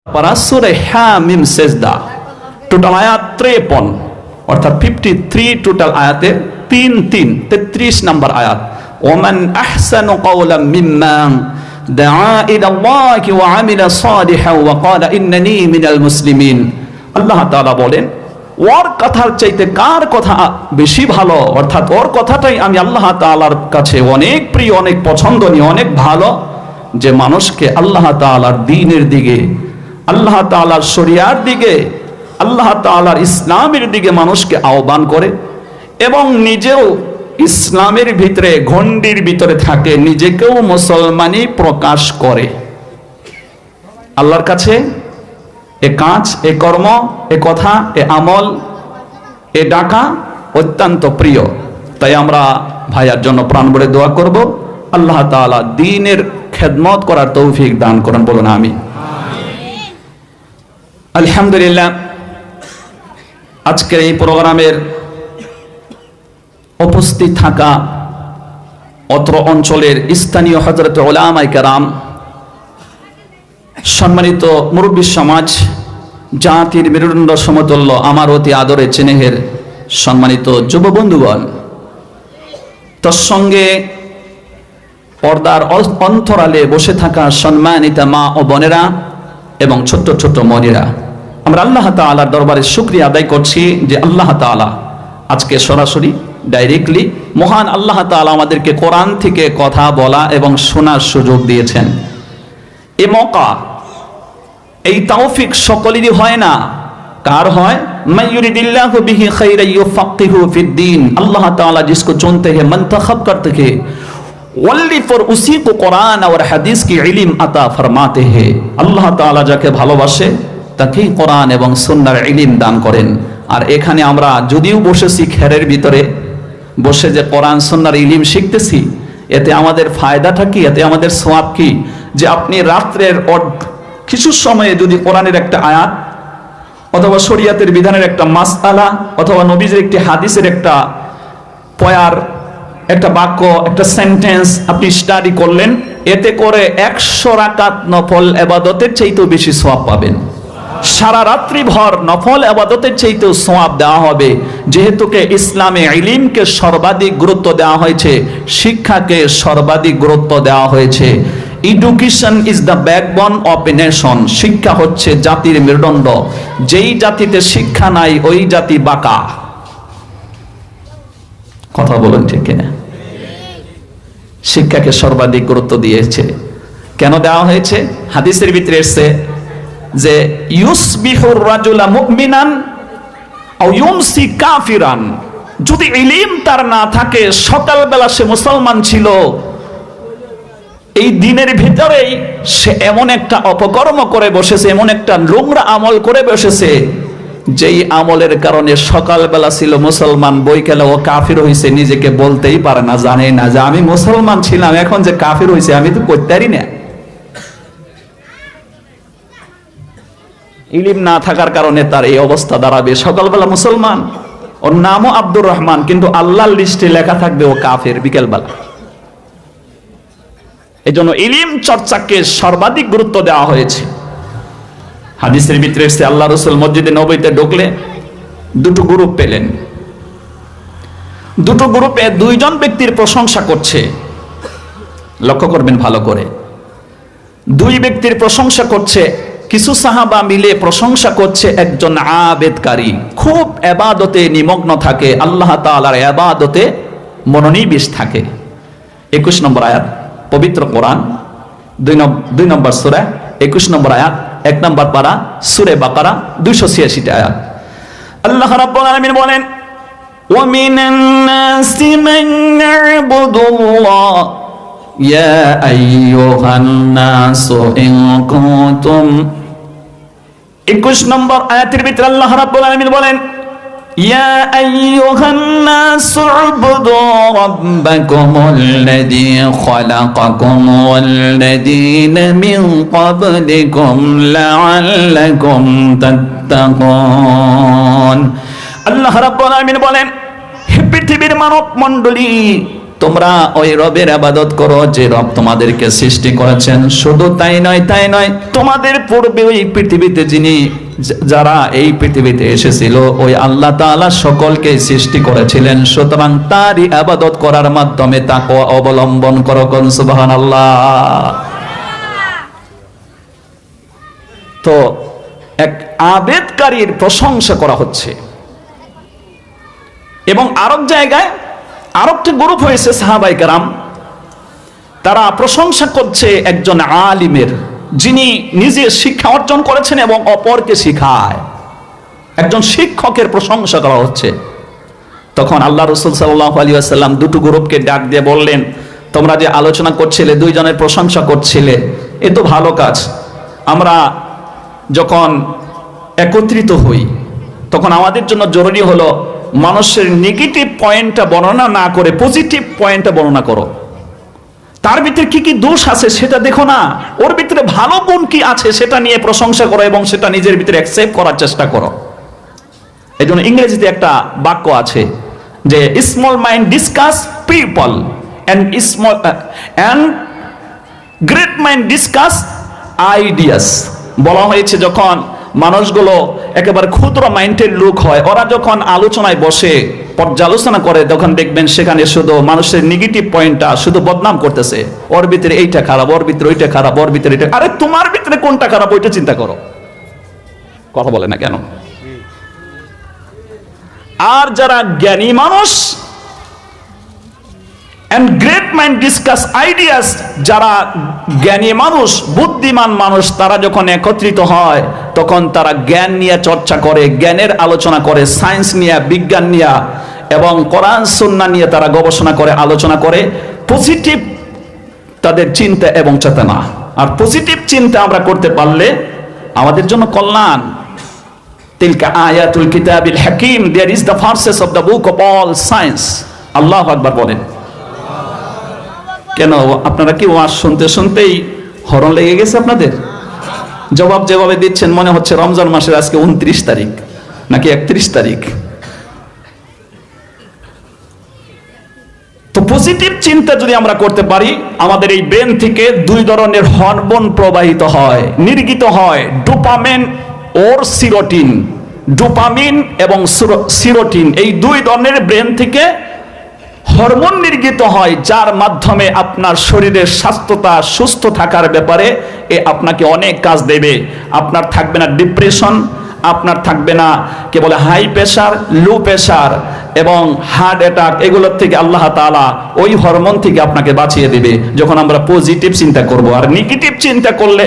পারা সূরা হামিম সেজদা টোটাল আয়াত 53 অর্থাৎ 53 টোটাল আয়াতে 33 নাম্বার আয়াত। ওমান আহসানু কাওলাম মিম্মান দাআ ইলাল্লাহি ওয়া আমিলা সালিহান ওয়া ক্বালা ইন্নানী মিনাল মুসলিমিন। আল্লাহ তাআলা বলেন, ওর কথার চাইতে কার কথা বেশি ভালো, অর্থাৎ ওর কথাটাই আমি আল্লাহ তাআলার কাছে অনেক প্রিয়, অনেক পছন্দনীয়, অনেক ভালো, যে মানুষকে আল্লাহ তাআলার দ্বীনের দিকে, আল্লাহ তাআলার শরিয়ার দিকে, আল্লাহ তাআলার ইসলামের দিকে মানুষকে আহ্বান করে এবং নিজেও ইসলামের ভিতরে গণ্ডির ভিতরে থাকে, নিজেকেও মুসলমানই প্রকাশ করে। আল্লাহর কাছে এ কাজ, এ কর্ম, এ কথা, এ আমল, এ ডাকা অত্যন্ত প্রিয়। তাই আমরা ভাইয়ার জন্য প্রাণ ভরে দোয়া করব, আল্লাহ তাআলা দ্বীনের খেদমত করার তৌফিক দান করেন, বলুন আমিন। আলহামদুলিল্লাহ, আজকের এই প্রোগ্রামের উপস্থিত থাকা অত্র অঞ্চলের স্থানীয় হযরত উলামায়ে কেরাম, সম্মানিত মুরব্বী সমাজ, জাতির মেরুদণ্ড সমতুল্য আমার অতি আদরের স্নেহের সম্মানিত যুব বন্ধুগণ, তৎসঙ্গে পর্দার অন্তরালে বসে থাকা সম্মানিতা মা ও বোনেরা এবং ছোট্ট ছোট্ট মনিরা, আমরা আল্লাহ তাআলার দরবারে শুকরিয়া আদায় করছি যে আল্লাহ তাআলা আজকে সরাসরি ডাইরেক্টলি মহান আল্লাহ তাআলা আমাদেরকে কোরআন থেকে কথা বলা এবং শোনার সুযোগ দিয়েছেন। এ মওকা, এই তৌফিক সকলেরই হয় না। কার হয়? মাইয়ুরিদিল্লাহু বিহি খাইরান ইউফাক্কিহু ফিদ্দীন। আল্লাহ তাআলা जिसको चुनते हैं, मंतखब करते हैं, ওনলি ফর উসি কো কোরআন और হাদিস কি ইলম আতা ফরমাতে हैं। আল্লাহ তাআলা যাকে ভালোবাসে তাকেই কোরআন এবং সুন্নাহর ইলম দান করেন। আর এখানে আমরা যদিও বসেছি খেরের ভিতরে বসে যে কোরআন সুন্নাহর ইলম শিখতেছি, এতে আমাদের ফায়দাটা কি? এতে আমাদের সওয়াব কি? যে আপনি রাত্রের কিছু সময়ে যদি কোরআনের একটা আয়াত অথবা শরীয়তের বিধানের একটা মাসআলা অথবা নবীজির একটি হাদিসের একটা পয়ার, একটা বাক্য, একটা সেন্টেন্স আপনি স্টাডি করলেন, এতে করে 100 রাকাত নফল ইবাদতের চাইতেও বেশি সওয়াব পাবেন। সারা রাত্রি ভর নফল ইবাদতের চাইতেও সওয়াব দেওয়া হবে, যেহেতু ইসলামে ইলমকে সর্বাধিক গুরুত্ব দেওয়া হয়েছে, শিক্ষাকে সর্বাধিক গুরুত্ব দেওয়া হয়েছে। Education is the backbone of a nation. শিক্ষা হচ্ছে জাতির মেরুদণ্ড। যেই জাতিতে শিক্ষা নাই ওই জাতি বাঁকা। কথা বলেন ঠিক কিনা? শিক্ষাকে সর্বাধিক গুরুত্ব দিয়েছে। কেন দেওয়া হয়েছে? হাদিসের ভিতরে এসেছে যে ইউসবিহুর রাজুলা মুমিনান আও ইউমসি কাফিরান। যদি ইলম তার না থাকে, সকালবেলা সে মুসলমান ছিল, এই দিনের ভিতরেই সে এমন একটা অপকর্ম করে বসেছে, এমন একটা নোংরা আমল করে বসেছে, যেই আমলের কারণে সকালবেলা ছিল মুসলমান, বৈকালে ও কাফির হয়েছে, নিজেকে বলতেই পারে না, জানে না যে আমি মুসলমান ছিলাম, এখন যে কাফির হয়েছে আমি তো করতে পারি না। ইলম না থাকার কারণে তার এই অবস্থা দাঁড়াবে। সকালবেলা মুসলমান, ওর নামও আব্দুর রহমান, কিন্তু আল্লাহর লিস্টে লেখা থাকবে ও কাফের বিকেলবেলা। এই জন্য ইলম চর্চাকে সর্বাধিক গুরুত্ব দেওয়া হয়েছে। হাদিসের ভিতরে এসেছে আল্লাহ রাসূল মসজিদে নববীতে ঢুকলে দুটো গ্রুপ পেলেন। দুটো গ্রুপে দুইজন ব্যক্তির প্রশংসা করছে। লক্ষ্য করবেন ভালো করে, দুই ব্যক্তির প্রশংসা করছে। কিছু সাহাবা মিলে প্রশংসা করছে একজন আবেদকারী, খুব ইবাদতে নিমগ্ন থাকে, আল্লাহ তাআলার ইবাদতে মনোনিবেশ থাকে। 21 নম্বর আয়াত, পবিত্র কোরআন 2 নম্বর সূরা 21 নম্বর আয়াত, 1 নম্বর পারা সূরা বাকারা 286 আয়াত। আল্লাহ রাব্বুল আলামিন বলেন, ওয়া মিনান নাসি মান ইয়াবুদুল্লাহ ইয়া আইয়ুহান নাসু ইন কুনতুম। 21 নম্বর আয়াতের ভিতরে আল্লাহ রাব্বুল আলামিন বলেন, ইয়া আইয়ুহান নাসু উবুদু রাব্বাকুমুল্লাযী খালাকাকুম ওয়াল্লাযীনা মিন ক্বাবলিকুম লাআল্লাকুম তাত্তাকুন। আল্লাহ রাব্বুল আলামিন বলেন, হে পৃথিবীর মানব মণ্ডলী, তোমরা ওই রবের ইবাদত করো যে রব তোমাদেরকে সৃষ্টি করেছেন। শুধু তাই নয়, তোমাদের পূর্বে ওই পৃথিবীতে যিনি যারা এই পৃথিবীতে এসেছিল ওই আল্লাহ তাআলা সকলকে সৃষ্টি করেছিলেন। সুতরাং তারই ইবাদত করার মাধ্যমে তাকওয়া অবলম্বন করো। কোন সুবহানাল্লাহ। তো এক আবেদকারীর প্রশংসা করা হচ্ছে। এবং আরেক জায়গায় আরেকটি গ্রুপ হয়েছে সাহাবায়ে কেরাম, তারা প্রশংসা করছে একজন আলিমের, যিনি নিজে শিক্ষা অর্জন করেছেন এবং অপরকে শিখায়। একজন শিক্ষকের প্রশংসা করা হচ্ছে। তখন আল্লাহ রাসূল সাল্লাল্লাহু আলাইহি ওয়াসাল্লাম দুটো গ্রুপকে ডাক দিয়ে বললেন, তোমরা যে আলোচনা করছিলে, দুইজনের প্রশংসা করছিলে, এ তো ভালো কাজ। আমরা যখন একত্রিত হই তখন আমাদের জন্য জরুরি হলো মানুষের নেগেটিভ পয়েন্টটা বর্ণনা না করে পজিটিভ পয়েন্টটা বর্ণনা করো। তার ভিতরে কি কি দোষ আছে সেটা দেখো না, ওর ভিতরে ভালো গুণ কি আছে সেটা নিয়ে প্রশংসা করো এবং সেটা নিজের ভিতরে অ্যাকসেপ্ট করার চেষ্টা করো। এই জন্য ইংরেজিতে একটা বাক্য আছে যে small mind discuss people and great mind discuss ideas. বলা হয়েছে যখন মানুষগুলো একেবারে ক্ষুদ্র মাইন্ডের লোক হয়, ওরা যখন আলোচনায় বসে পর্যালোচনা করে তখন দেখবেন সেখানে শুধু মানুষের নেগেটিভ পয়েন্টটা শুধু বদনাম করতেছে। ওর ভিতরে এইটা খারাপ, ওর ভিতরে ওইটা খারাপ, ওর ভিতরে এটা। আরে তোমার ভিতরে কোনটা খারাপ ওইটা চিন্তা করো। কথা বলে না কেন? আর যারা জ্ঞানী মানুষ and great mind discuss ideas, যারা জ্ঞানী মানুষ, বুদ্ধিমান মানুষ, তারা যখন একত্রিত হয় তখন তারা জ্ঞান নিয়ে চর্চা করে, জ্ঞানের আলোচনা করে, সায়েন্স নিয়ে, বিজ্ঞান নিয়ে এবং কোরআন সুন্নাহ নিয়ে তারা গবেষণা করে, আলোচনা করে। পজিটিভ তাদের চিন্তা এবং চেতনা। আর পজিটিভ চিন্তা আমরা করতে পারলে আমাদের জন্য কল্যাণ। তিলকা আয়াতুল কিতাবিল হাকিম, there is the verses of the book of all science. আল্লাহু আকবার বলেন। কেন আপনারা কি ওয়াজ শুনতে শুনতেই হরণ লেগে গেছে আপনাদের? জবাব যেভাবে দিচ্ছেন মনে হচ্ছে রমজান মাসের আজকে 29 তারিখ নাকি 31 তারিখ। তো পজিটিভ চিন্তা যদি আমরা করতে পারি, আমাদের এই ব্রেন থেকে দুই ধরনের হরমোন প্রবাহিত হয়, নির্গিত হয়, ডোপামিন ওর সিরোটিন। ডোপামিন এবং সিরোটিন এই দুই ধরনের ব্রেন থেকে হরমোন নির্গিত হয়, যার মাধ্যমে আপনার শরীরের স্বাস্থ্যতা, সুস্থ থাকার ব্যাপারে আপনাকে অনেক কাজ দেবে। আপনার থাকবে না ডিপ্রেশন, আপনার থাকবে না কে বলে হাই প্রেশার, লো প্রেশার এবং হার্ট অ্যাটাক। এগুলোর থেকে আল্লাহ তাআলা ওই হরমোন থেকে আপনাকে বাঁচিয়ে দেবে যখন আমরা পজিটিভ চিন্তা করব। আর নেগেটিভ চিন্তা করলে,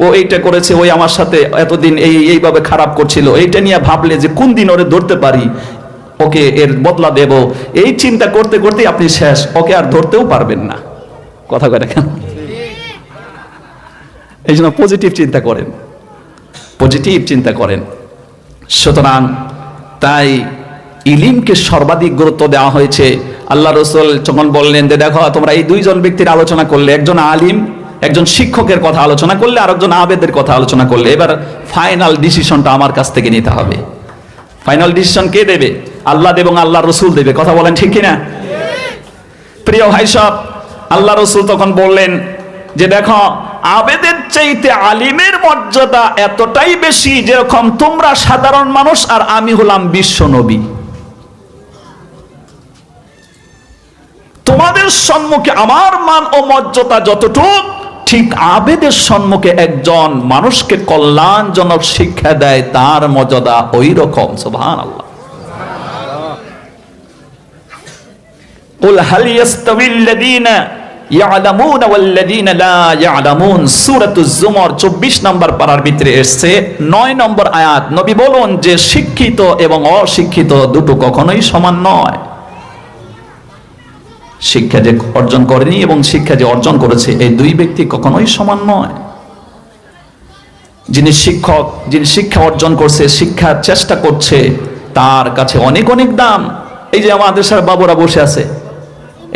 ও এইটা করেছে, ওই আমার সাথে এতদিন এইভাবে খারাপ করছিল, এইটা নিয়ে ভাবলে যে কোন দিন ওরে ধরতে পারি, ওকে এর বদলা দেব, এই চিন্তা করতে করতে আপনি শেষ, ওকে আর ধরতেও পারবেন না। কথা কয় কেন? এই জন্য পজিটিভ চিন্তা করেন, পজিটিভ চিন্তা করেন। সুতরাং তাই ইলমকে সর্বাধিক গুরুত্ব দেওয়া হয়েছে। আল্লাহ রাসূল যখন বললেন যে দেখো তোমরা এই দুইজন ব্যক্তির আলোচনা করলে, একজন আলিম, একজন শিক্ষকের কথা আলোচনা করলে, আর একজন আবেদের কথা আলোচনা করলে, এবার ফাইনাল ডিসিশনটা আমার কাছ থেকে নিতে হবে। ফাইনাল ডিসিশন কে দেবে? আল্লাহ এবং আল্লাহ রসুল দেবে। কথা বলেন ঠিক কিনা? প্রিয় ভাই সব, আল্লাহ রসুল তখন বললেন যে দেখো আবেদের চাইতে আলিমের মর্যাদা এতটাই বেশি যেরকম তোমরা সাধারণ মানুষ আর আমি হলাম বিশ্ব নবী। তোমাদের সম্মুখে আমার মান ও মর্যাদা যতটুকু, ঠিক আবেদের সম্মুখে একজন মানুষকে কল্যাণজনক শিক্ষা দেয় তার মর্যাদা ওই রকম। সুবহানাল্লাহ। কুল হাল ইয়াস্তাবিল্লাযীনা ইয়ালামুনা ওয়াল্লাযীনা লা ইয়ালামুন। সূরাতুজ জুমার 24 নম্বর পারার ভিতরে এসেছে 9 নম্বর আয়াত। নবী বলুন যে শিক্ষিত এবং অশিক্ষিত দুটো কখনোই সমান নয়। শিক্ষা যে অর্জন করেনি এবং শিক্ষা যে অর্জন করেছে, এই দুই ব্যক্তি কখনোই সমান নয়। যিনি শিক্ষক, যিনি শিক্ষা অর্জন করছে, শিক্ষার চেষ্টা করছে, তার কাছে অনেক অনেক দাম। এই যে আমাদের সাথে বাবুরা বসে আছে,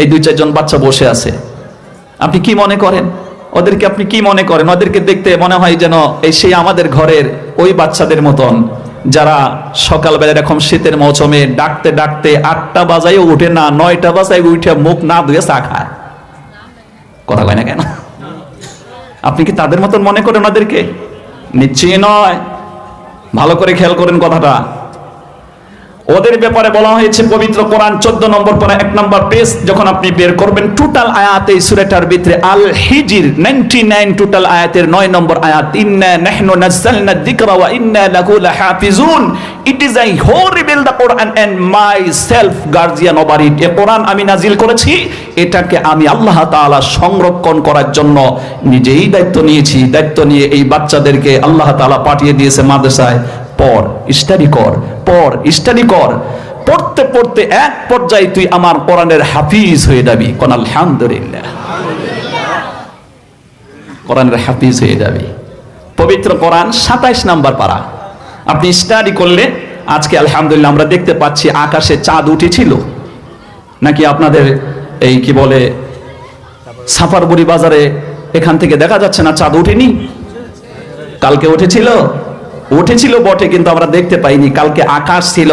এই 2-4 জন বাচ্চা বসে আছে, আপনি কি মনে করেন ওদেরকে? আপনি কি মনে করেন ওদেরকে দেখতে? মনে হয় যেন এই সেই আমাদের ঘরের ওই বাচ্চাদের মতন, যারা সকালবেলা এরকম শীতের মৌসুমে ডাকতে ডাকতে 8টা বাজায়ও উঠে না, 9টা বাজায় উঠে মুখ না ধুয়ে চা খায়, কথা কয় না কেন? আপনি কি তাদের মতন মনে করেন ওনাদেরকে? নিশ্চয়ই নয়। ভালো করে খেয়াল করেন কথাটা। ওদের ব্যাপারে বলা হয়েছে পবিত্র কোরআন 14 নম্বর পারা 1 নম্বর পেজ যখন আপনি বের করবেন, টোটাল আয়াত এই সূরাটার ভিতরে আল হিজর 99 টোটাল আয়াতের 9 নম্বর আয়াত, ইন্না নাহনু নাযালনা যিকরা ওয়া ইন্না লাহু লাহাফিজুন। It is I who reveal the Quran and myself guardian over it. এই কোরআন আমি নাজিল করেছি, এটাকে আমি আল্লাহ তাআলা সংরক্ষণ করার জন্য নিজেই দায়িত্ব নিয়েছি। দায়িত্ব নিয়ে এই বাচ্চাদেরকে আল্লাহ তাআলা পাঠিয়ে দিয়েছে মাদ্রাসায়, পড়, স্টাডি কর, পড়, স্টাডি কর। পড়তে পড়তে এক পর্যায়ে তুই আমার কোরআনের হাফিজ হয়ে যাবি। কোন আলহামদুলিল্লাহ, কোরআনের হাফিজ হয়ে যাবি। পবিত্র কোরআন 27 নম্বর পারা আপনি স্টাডি করলে, আজকে আলহামদুলিল্লাহ আমরা দেখতে পাচ্ছি আকাশে চাঁদ উঠেছিল নাকি আপনাদের এই কি বলে সাফারবুড়ি বাজারে এখান থেকে দেখা যাচ্ছে না চাঁদ উঠেনি? কালকে উঠেছিল, উঠেছিল বটে, কিন্তু আমরা দেখতে পাইনি। কালকে আকাশ ছিল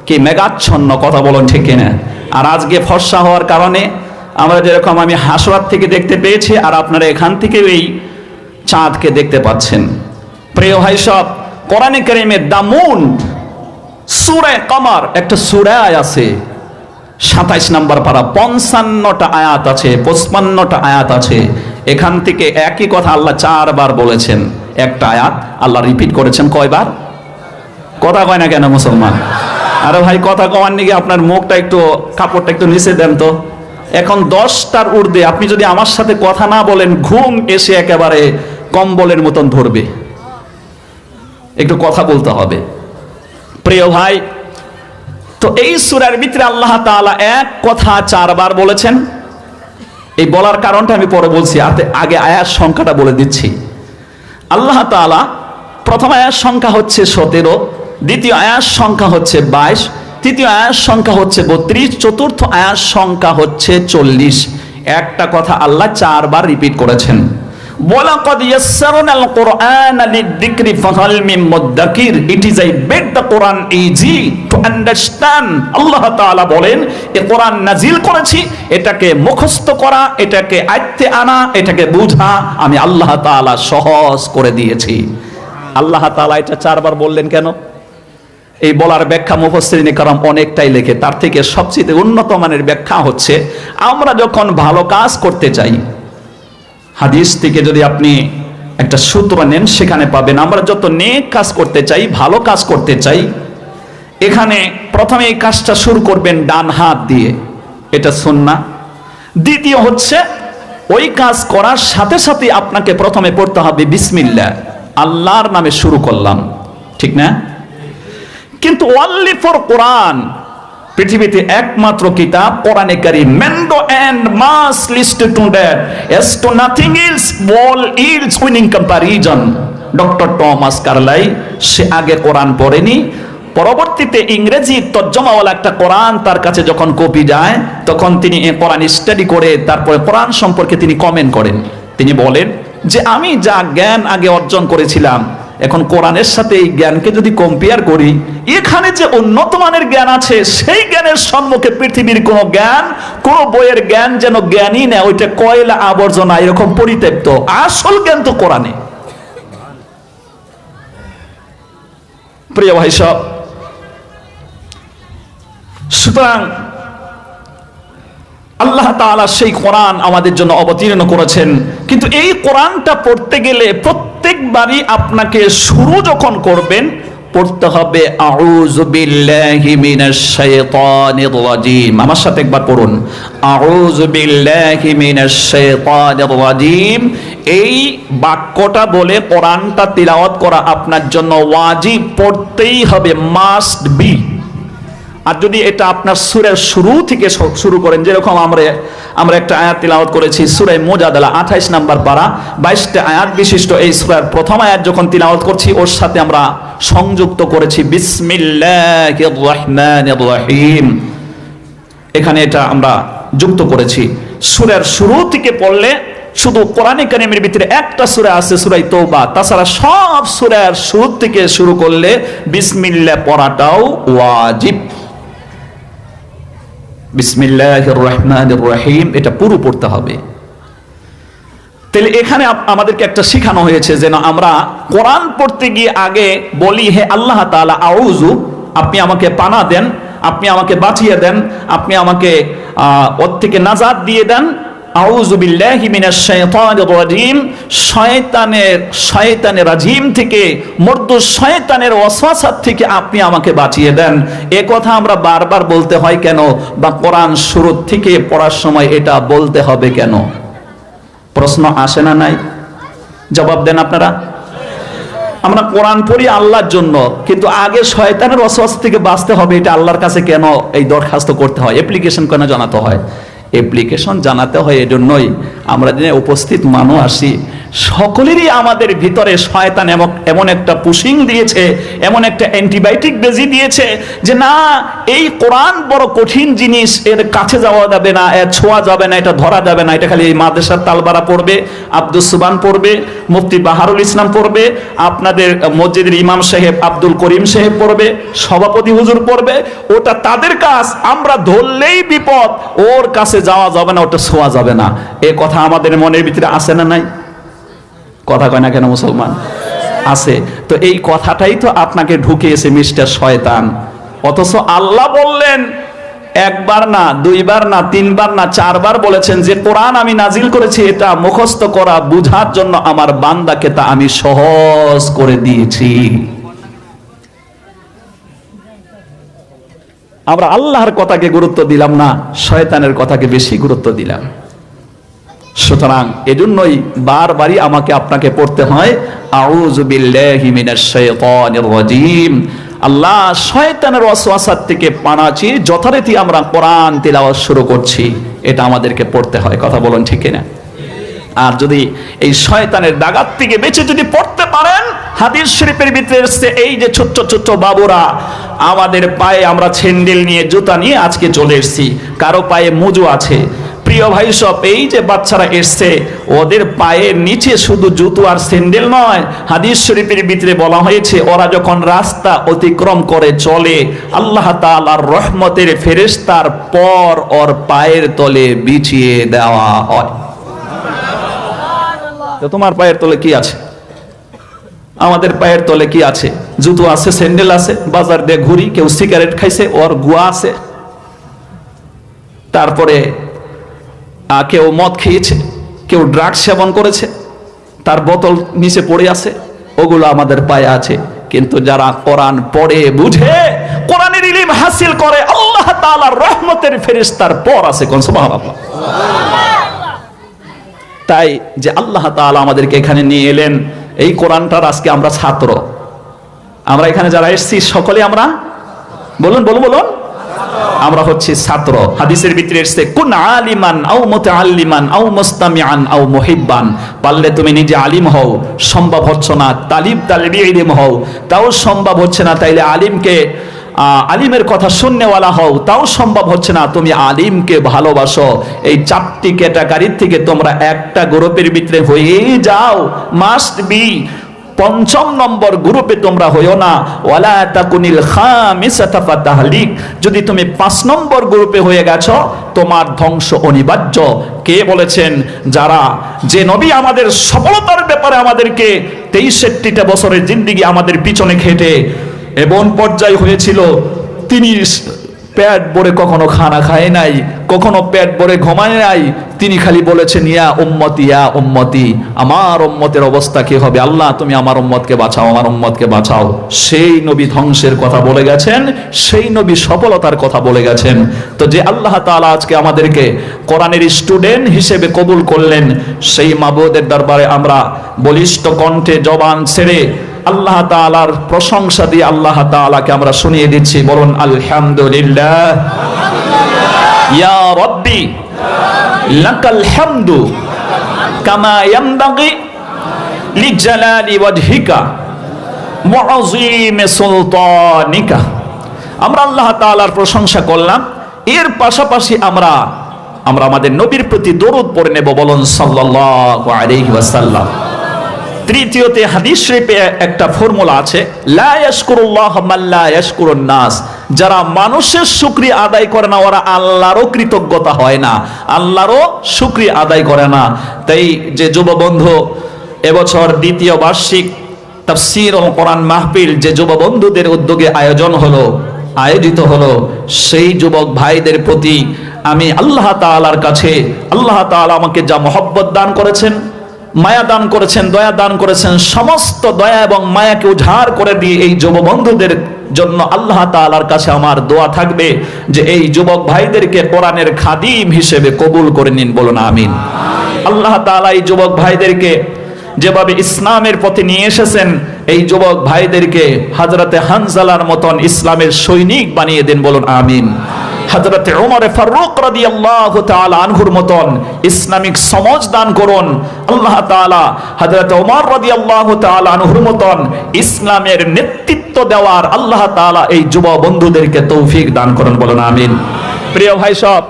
কি মেঘাচ্ছন্ন, কথা বলুন ঠিক কিনা? আর আজকে ফর্সা হওয়ার কারণে আমরা যেরকম আমি হাসরাত থেকে দেখতে পেয়েছি, আর আপনারা এখান থেকে এই চাঁদকে দেখতে পাচ্ছেন। প্রিয় ভাই সব, কোরআনে কারীমে দামুন সূরা কমার একটা সূরা আছে 27 নম্বর পারা, 55টা আয়াত আছে, 55টা আয়াত আছে। এখান থেকে একই কথা আল্লাহ 4 বার বলেছেন। একটা আয়াত আল্লাহ রিপিট করেছেন কয়বার? কথা কয় না কেন মুসলমান? আরে ভাই কথা কওয়ার নিয়ে আপনার মুখটা একটু, কাপড়টা একটু নিচে দেন তো। এখন 10টার ঊর্ধ্বে আপনি যদি আমার সাথে কথা না বলেন, ঘুম এসে একেবারে কম্বলের মতন ধরবে। একটু কথা বলতে হবে প্রিয় ভাই। তো এই সূরার ভিতরে আল্লাহ তাআলা এক কথা 4 বার বলেছেন। এই বলার কারণটা আমি পরে বলছি, আগে আয়াত সংখ্যাটা বলে দিচ্ছি। আল্লাহ তাআলা প্রথম আয়াত সংখ্যা হচ্ছে 17, দ্বিতীয় আয়াত সংখ্যা হচ্ছে 22, তৃতীয় আয়াত সংখ্যা হচ্ছে 32, চতুর্থ আয়াত সংখ্যা হচ্ছে 40। একটা কথা আল্লাহ 4 বার রিপিট করেছেন। ওয়ালাকাদ ইয়াসসারনাল কুরআনা লিয-যিকরি ফাহাল মিন মুদ্দাকির। It is I made the Quran easy to understand. Allah তাআলা বলেন, এই কোরআন নাজিল করেছি এটাকে মুখস্থ করা, এটাকে আয়ত্তে আনা, এটাকে বুঝা আমি আল্লাহ তাআলা সহজ করে দিয়েছি। আল্লাহ তাআলা এটা 4 বার বললেন কেন? এই বলার ব্যাখ্যা মুফাসসিরিনে কেরাম অনেকটাই লেখে। তার থেকে সবচেয়ে উন্নত মানের ব্যাখ্যা হচ্ছে, আমরা যখন ভালো কাজ করতে চাই, হাদিস থেকে যদি আপনি একটা সূত্র নেন সেখানে পাবেন, আমরা যত নেক কাজ করতে চাই, ভালো কাজ করতে চাই, এখানে প্রথমে এই কাজটা শুরু করবেন ডান হাত দিয়ে, এটা সুন্নাহ। দ্বিতীয় হচ্ছে ওই কাজ করার সাথে সাথে আপনাকে প্রথমে পড়তে হবে বিসমিল্লাহ, আল্লাহর নামে শুরু করলাম, ঠিক না? কিন্তু অনলি ফর কোরআন, পৃথিবীতে একমাত্র কিতাব কোরআনে কারীম, men do and must list to that as to nothing else ওয়াল else winning comparison. Doctor Thomas Carlyle, সে আগে কোরআন পড়েনি, পরবর্তীতে ইংরেজি তর্জমাওয়ালা একটা কোরআন তার কাছে যখন কপি যায়, তখন তিনি এই কোরআন স্টাডি করে তারপরে কোরআন সম্পর্কে তিনি কমেন্ট করেন। তিনি বলেন যে আমি যা জ্ঞান আগে অর্জন করেছিলাম, এখন কোরআনের সাথে এই জ্ঞানকে যদি কম্পেয়ার করি, এখানে যে উন্নত মানের জ্ঞান আছে, সেই জ্ঞানের সম্মুখে পৃথিবীর কোন জ্ঞান, কোন বইয়ের জ্ঞান যেন জ্ঞানই না, ওইটা কয়লা আবর্জনা, এরকম পরিত্যক্ত। আসল জ্ঞান তো কোরআনে। প্রিয় ভাই সব, সুতরাং আল্লাহ তাআলা সেই কোরআন আমাদের জন্য অবতীর্ণ করেছেন। কিন্তু এই কোরআনটা পড়তে গেলে প্রত্যেকবারই আপনাকে শুরু যখন করবেন, পড়তে হবে আউযু বিল্লাহি মিনাশ শাইতানির রাজিম। আমার সাথে একবার পড়ুন, আউযু বিল্লাহি মিনাশ শাইতানির রাজিম। এই বাক্যটা বলে কোরআনটা তিলাওয়াত করা আপনার জন্য ওয়াজিব, পড়তেই হবে, মাস্ট বি। আর যদি এটা আপনার সূরার শুরু থেকে শুরু করেন, যেরকম আমরা একটা আয়াত তিলাওয়াত করেছি সূরা মুজাদালা 28 নম্বর পারা, 22টা আয়াত বিশিষ্ট এই সূরার প্রথম আয়াত যখন তিলাওয়াত করছি, ওর সাথে আমরা সংযুক্ত করেছি বিসমিল্লাহির রহমানির রহিম। এখানে এটা আমরা যুক্ত করেছি। সূরার শুরু থেকে পড়লে শুধু কোরআনে কারিমের ভিতরে একটা সূরা আছে, সূরা তওবা। তাছাড়া সব সূরার শুরু থেকে শুরু করলে বিসমিল্লাহ পড়াটাও ওয়াজিব। বিসমিল্লাহির রহমানির রহিম এটা পুরো পড়তে হবে। তাহলে এখানে আমাদেরকে একটা শেখানো হয়েছে যেন আমরা কোরআন পড়তে গিয়ে আগে বলি, হে আল্লাহ তাআলা আউযু, আপনি আমাকে পানা দেন, আপনি আমাকে বাঁচিয়ে দেন, আপনি আমাকে ওর থেকে নাজাত দিয়ে দেন। আউযু বিল্লাহি মিনাশ শাইতানির রাজিম, শয়তানের রাজিম থেকে, মর্দ শয়তানের ওয়াসওয়াসা থেকে আপনি আমাকে বাঁচিয়ে দেন। এ কথা আমরা বারবার বলতে হয় কেন, বা কোরআন শুরু থেকে পড়ার সময় এটা বলতে হবে কেন? প্রশ্ন আসে না? নাই? জবাব দেন আপনারা। আমরা কোরআন পড়ি আল্লাহর জন্য, কিন্তু আগে শয়তানের ওয়াসওয়াসা থেকে বাঁচতে হবে, এটা আল্লাহর কাছে কেন এই দরখাস্ত করতে হয়, অ্যাপ্লিকেশন কেন জানাতে হয়? অ্যাপ্লিকেশন জানাতে হয় এজন্যই আমরা যে উপস্থিত মানুষ আসি, সকলেরই আমাদের ভিতরে শয়তান এমন একটা পুশিং দিয়েছে, এমন একটা অ্যান্টিবায়োটিক বেজি দিয়েছে যে না, এই কোরআন বড় কঠিন জিনিস, এর কাছে যাওয়া যাবে না, এর ছোঁয়া যাবে না, এটা ধরা যাবে না, এটা খালি এই মাদ্রাসার তালবারা পড়বে, আব্দুস সুবান পড়বে, মুফতি বাহারুল ইসলাম পড়বে, আপনাদের মসজিদের ইমাম সাহেব আব্দুল করিম সাহেব পড়বে, সভাপতি হুজুর পড়বে, ওটা তাদের কাজ, আমরা ধরলেই বিপদ, ওর কাছে যাওয়া যাবে না, ওটা ছোঁয়া যাবে না। এ কথা আমাদের মনের ভিতরে আছে না নাই? কথা কয় না কেন মুসলমান? আছে। তো এই কথাটাই তো আপনাকে ঢুকিয়েছে মিস্টার শয়তান। অথচ আল্লাহ বললেন একবার না, দুইবার না, তিনবার না, চারবার বলেছেন যে কোরআন আমি নাজিল করেছি এটা মুখস্থ করা, বুঝার জন্য আমার বান্দাকে তা আমি সহজ করে দিয়েছি। আমরা আল্লাহর কথাকে গুরুত্ব দিলাম না, শয়তানের কথাকে বেশি গুরুত্ব দিলাম। সুতরাং এজন্যই বারবারই আমাকে আপনাকে পড়তে হয় আউযু বিল্লাহি মিনাশ শাইতানির রাজিম। আল্লাহ শয়তানের ওয়াসওয়াসা থেকে পানা চেয়ে যথারীতি আমরা কোরআন তিলাওয়াত শুরু করছি, এটা আমাদেরকে পড়তে হয়। কথা বলুন ঠিক কিনা? আর যদি এই শয়তানের দাগাত থেকে বেঁচে যদি পড়তে পারেন, হাদিস শরীফের ভিতরে এসেছে এই যে ছোট্ট ছোট্ট বাবুরা, আমাদের পায়ে আমরা স্যান্ডেল নিয়ে, জুতা নিয়ে আজকে চলে এসেছি, কারো পায়ে মুজু আছে। প্রিয় ভাই সব, এই যে বাচ্চারা এসছে, ওদের পায়ের নিচে শুধু জুতো আর স্যান্ডেল নয়, হাদিস শরীফের ভিতরে বলা হয়েছে ওরা যখন রাস্তা অতিক্রম করে চলে, আল্লাহ তাআলার রহমতের ফেরেশতার পর ওর পায়ের তলে বিছিয়ে দেওয়া হয়। তো তোমার পায়ের তলে কি আছে? আমাদের পায়ের তলে কি আছে? জুতো আছে, স্যান্ডেল আছে, বাজার দিয়ে ঘুরি, কেউ সিগারেট খাইছে, ওর গুয়া আছে, তারপরে কেউ মদ খেয়েছে, কেউ ড্রাগস সেবন করেছে, তার বোতল নিচে পড়ে আছে, ওগুলো আমাদের পায়ে আছে। কিন্তু যারা কোরআন পড়ে বুঝে, কোরআনের ইলম হাসিল করে, আল্লাহ তাআলার রহমতের ফেরেশতার পর আছে। কোন সুবহানাল্লাহ। তাই যে আল্লাহ তাআলা আমাদেরকে এখানে নিয়ে এলেন, এই কোরআনটার আজকে আমরা ছাত্র। আমরা এখানে যারা এসেছি সকলে আমরা বলুন বলুন বলুন আমরা হচ্ছি ছাত্র। হাদিসের ভিতরে এসেছে কুন আলিমান আও মুতাআল্লিমান আও মুস্তামিআন আও মুহিব্বান। পারলে তুমি নিজে আলিম হও, সম্ভব হচ্ছে না তালিবে ইলম হও, তাও সম্ভব হচ্ছে না, তাইলে আলিমের কথা শুননেওয়ালা হও, তাও সম্ভব হচ্ছে না, তুমি আলিমকে ভালোবাসো। এই চারটি ক্যাটাগরির থেকে তোমরা একটা গ্রুপের ভিতরে হয়ে যাও, মাস্ট বি। পঞ্চম নম্বর গ্রুপে তোমরা হইও না, ওয়ালা তাকুনিল খামিসাতা ফাতাহলিক। যদি তুমি 5 নম্বর গ্রুপে হয়ে গেছো, তোমার ধ্বংস অনিবার্য। কে বলেছেন? যারা, যে নবী আমাদের সফলতার ব্যাপারে আমাদেরকে 63টা বছরের জিন্দেগি আমাদের পিছনে খেটে এমন পর্যায়ে হয়েছিল, তিনি পেট ভরে কখনো খানা খায় নাই, কখনো পেট ভরে ঘুমায় নাই, তিনি খালি বলেছেন ইয়া উম্মতি ইয়া উম্মতি, আমার উম্মতের অবস্থা কি হবে, আল্লাহ তুমি আমার উম্মতকে বাঁচাও, আমার উম্মতকে বাঁচাও। সেই নবী ধ্বংসের কথা বলে গেছেন, সেই নবী সফলতার কথা বলে গেছেন। তো যে আল্লাহ তাআলা আজকে আমাদেরকে কোরআনের স্টুডেন্ট হিসেবে কবুল করলেন, সেই মাবুদের দরবারে আমরা বলিষ্ঠ কণ্ঠে জবান ছেড়ে আল্লাহ তাআলার প্রশংসা দিয়ে আল্লাহ তাআলাকে আমরা শুনিয়ে দিচ্ছি। বলুন আলহামদুলিল্লাহ। ইয়া রাব্বি লাকাল হামদু কামা ইয়ানবাগি লিজালালি ওয়াজহিকা মুআযিমি সুলতানিকা। আমরা আল্লাহ তাআলার প্রশংসা করলাম, এর পাশাপাশি আমরা আমরা আমাদের নবীর প্রতি দরুদ পড়ে নেব, বলুন সাল্লাল্লাহু আলাইহি ওয়াসাল্লাম। তৃতীয়তে হাদিস শরীফে একটা ফর্মুলা আছে, লা ইয়াশকুরুল্লাহ মান লা ইয়াশকুরুন নাস। যারা মানুষের শুকরিয়া আদায় করে না, ওরা আল্লাহরও কৃতজ্ঞতা হয় না, আল্লাহরও শুকরিয়া আদায় করে না। তাই যে যুব বন্ধু এবছর দ্বিতীয় বার্ষিক তাফসীরুল কোরআন মাহফিল যে যুব বন্ধুদের উদ্যোগে আয়োজিত হলো, সেই যুবক ভাইদের প্রতি আমি আল্লাহ তাআলার কাছে, আল্লাহ তাআলা আমাকে যা মহব্বত দান করেছেন, মায়া দান করেছেন, দয়া দান করেছেন, সমস্ত দয়া এবং মায়াকে উজাড় করে দিয়ে এই যুব বন্ধুদের জন্য আল্লাহ তাআলার কাছে আমার দোয়া থাকবে যে এই যুবক ভাইদেরকে কোরআনের খাদিম হিসেবে কবুল করে নিন, বলুন আমিন। আল্লাহ তাআলা এই যুবক ভাইদেরকে যেভাবে ইসলামের পথে নিয়ে এসেছেন, এই যুবক ভাইদেরকে হযরতে হানজালার মতন ইসলামের সৈনিক বানিয়ে দেন, বলুন আমিন। হযরতে ওমর ফারুক রাদিয়াল্লাহু তাআলা আনহুর মতন ইসলামিক সমাজ দান করুন আল্লাহ তাআলা। হযরতে ওমর রাদিয়াল্লাহু তাআলা আনহুর মতন ইসলামের নেতৃত্ব দেওয়ার আল্লাহ তাআলা এই যুব বন্ধুদেরকে তৌফিক দান করুন, বলুন আমিন। প্রিয় ভাই সব,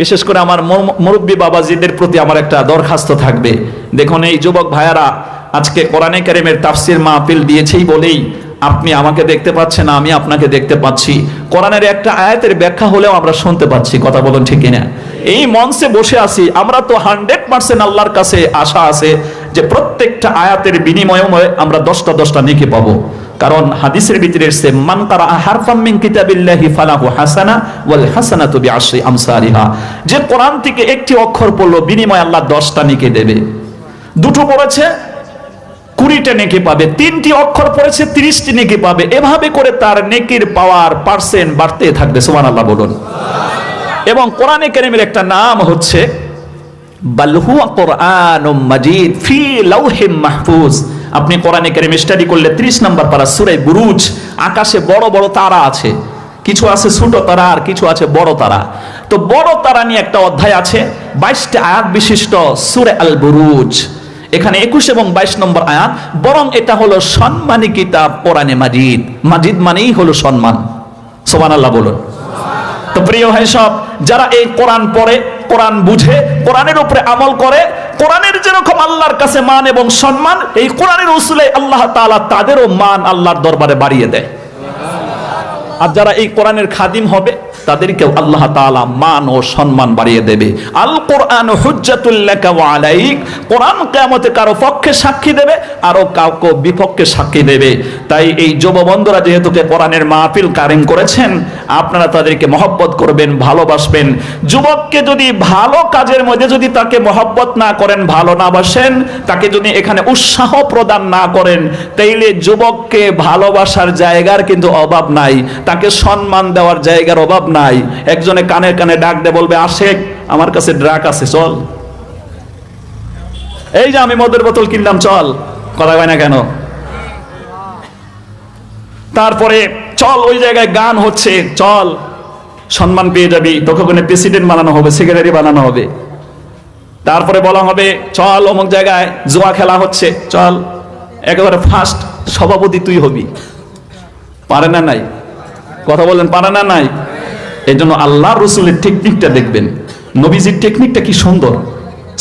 বিশেষ করে আমার মুরব্বী বাবাজিদের প্রতি আমার একটা দরখাস্ত থাকবে। দেখুন, এই যুবক ভাইয়ারা আজকে কোরআনে কারীমের তাফসীর মাহফিল দিয়েছেই বলেই আপনি আমাকে দেখতে পাচ্ছেন, আমি আপনাকে দেখতে পাচ্ছি। কোরআনের একটা আয়াতের ব্যাখ্যা হলেও আমরা শুনতে পাচ্ছি, কথা বলুন ঠিক কিনা? এই মঞ্চে বসে আছি আমরা তো 100% আল্লাহর কাছে আশা আছে যে প্রত্যেকটা আয়াতের বিনিময়ে আমরা 10টা নেকি পাবো। কারণ হাদিসের ভিতরে এসেছে, মান কারা হারফাম মিন কিতাবিল্লাহি ফালাহু হাসানা ওয়াল হাসানাতু বিআশরি আমসালিহা। যে কোরআন থেকে একটি অক্ষর পড়লো বিনিময়ে আল্লাহ 10টা নেকি দেবে। দুটো পড়েছে 20টা নেকি পাবে, 3টি অক্ষর পড়েছে 30টি নেকি পাবে। এভাবে করে তার নেকির পাওয়ার পার্সেন্ট বাড়তে থাকবে, সুবহানাল্লাহ বলুন। এবং কোরআনে কারীমের একটা নাম হচ্ছে বাল হুয়া কুরআনুম মাজিদ ফি লাউহিম মাহফুজ। আপনি কোরআনে কারীম স্টাডি করলে 30 নম্বর পারা সূরা বুরুজ, আকাশে বড় বড় তারা আছে, কিছু আছে ছোট তারা আর কিছু আছে বড় তারা। তো বড় তারা নিয়ে একটা অধ্যায় আছে, 22টা আয়াত বিশিষ্ট সূরা আল বুরুজ। এখানে 21 এবং 22 নম্বর আয়াত। বরং এটা হলো সম্মানী কিতাব কোরআনে মাজিদ। মাজিদ মানেই হলো সম্মান, সুবহানাল্লাহ বলুন। তো প্রিয় ভাই সব, যারা এই কোরআন পড়ে, কোরআন বুঝে, কোরআনের উপরে আমল করে, কোরআনের যেরকম আল্লাহর কাছে মান এবং সম্মান, এই কোরআনের উসুলে আল্লাহ তাআলা তাদেরও মান আল্লাহর দরবারে বাড়িয়ে দেয়। আর যারা এই কোরআনের খাদিম হবে তাদেরকেও আল্লাহ তাআলা মান ও সম্মান বাড়িয়ে দেবে। আল কোরআন হুজ্জাতুল লাকা ওয়া আলাইক। কোরআন কিয়ামতে কারো পক্ষে সাক্ষী দেবে, আরো কাউকে বিপক্ষে সাক্ষী দেবে। তাই এই যুব বন্ধুরা যেহেতু কোরআনের মাহফিল কায়েম করেছেন, আপনারা তাদেরকে মহব্বত করবেন, ভালোবাসবেন। যুবককে যদি ভালো কাজের মধ্যে যদি তাকে মহব্বত না করেন, ভালো না বাসেন, তাকে যদি এখানে উৎসাহ প্রদান না করেন, তাইলে যুবককে ভালোবাসার জায়গার কিন্তু অভাব নাই, তাকে সম্মান দেওয়ার জায়গার অভাব নাই। একজনে কানে কানে ডাক দিয়ে বলবে, আশেক আমার কাছে ড্রাগ আছে, চল। এই যে আমি মদের বোতল কিনলাম, চল। কথা কয় না কেন? তারপরে চল ওই জায়গায় গান হচ্ছে, চল, সম্মান পেয়ে যাবি, তোকে ওখানে প্রেসিডেন্ট বানানো হবে, সেক্রেটারি বানানো হবে। তারপরে বলা হবে, চল অমুক জায়গায় জুয়া খেলা হচ্ছে, চল, একেবারে ফার্স্ট সভাপতি তুই হবি। পারে না নাই? কথা বলেন, পারে না নাই? এই জন্য আল্লাহ রসুলের টেকনিকটা দেখবেন, নবীজির টেকনিকটা কি সুন্দর,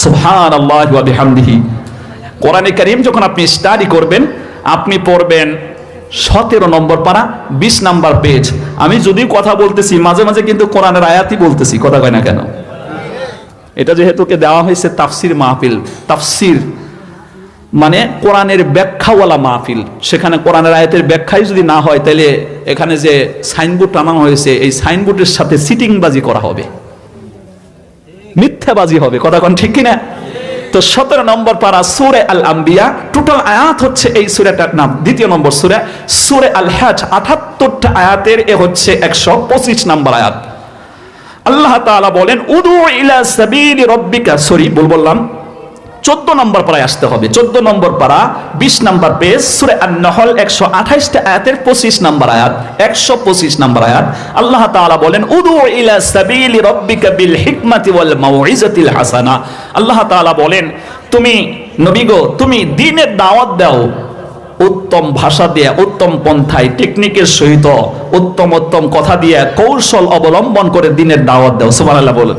সুবহানাল্লাহি ওয়া বিহামদিহি। কোরআনে কারীম যখন আপনি স্টাডি করবেন, আপনি পড়বেন 17 নম্বর পারা 20 নাম্বার পেজ। আমি যদিও কথা বলতেছি, মাঝে মাঝে কিন্তু কোরআনের আয়াতই বলতেছি, কথা কয় না কেন? এটা যেহেতু দেওয়া হয়েছে তাফসির মাহফিল, তাফসির মানে কোরআনের ব্যাখ্যাওয়ালা মাহফিল, সেখানে কোরআনের আয়াতের ব্যাখ্যাই যদি না হয়, তাহলে এখানে যে সাইনবোর্ড টানানো হয়েছে, এই সাইনবোর্ডের সাথে সিটিংবাজি করা হবে, মিথ্যাবাজি হবে, কথা কোন ঠিক কিনা? তো 17 নম্বর পারা সূরা আল আম্বিয়া, টোটাল আয়াত হচ্ছে এই সূরাটার নাম, দ্বিতীয় নম্বর সূরা। সূরা আল হজ 78টা আয়াতের এ হচ্ছে 125 নম্বর আয়াত। আল্লাহ তাআলা বলেন, উদু ইলা সাবিলি রাব্বিকা, বললাম 14 নম্বর পারায় আসতে হবে। 14 নম্বর পারা 20 নম্বর পেজ, সূরা আন-নাহল 128টা আয়াতের 25 নম্বর আয়াত, 125 নম্বর আয়াত। আল্লাহ তাআলা বলেন, উদু ইলা সাবিলি রাব্বিকা বিল হিকমাতি ওয়াল মাউইজাতিল হাসানা। আল্লাহ তাআলা বলেন, তুমি নবী গো, তুমি দ্বীনের দাওয়াত দাও উত্তম ভাষা দিয়ে, উত্তম পন্থায়, টেকনিকের সহিত, উত্তম কথা দিয়ে, কৌশল অবলম্বন করে দ্বীনের দাওয়াত দাও। সুবহানাল্লাহ বলেন।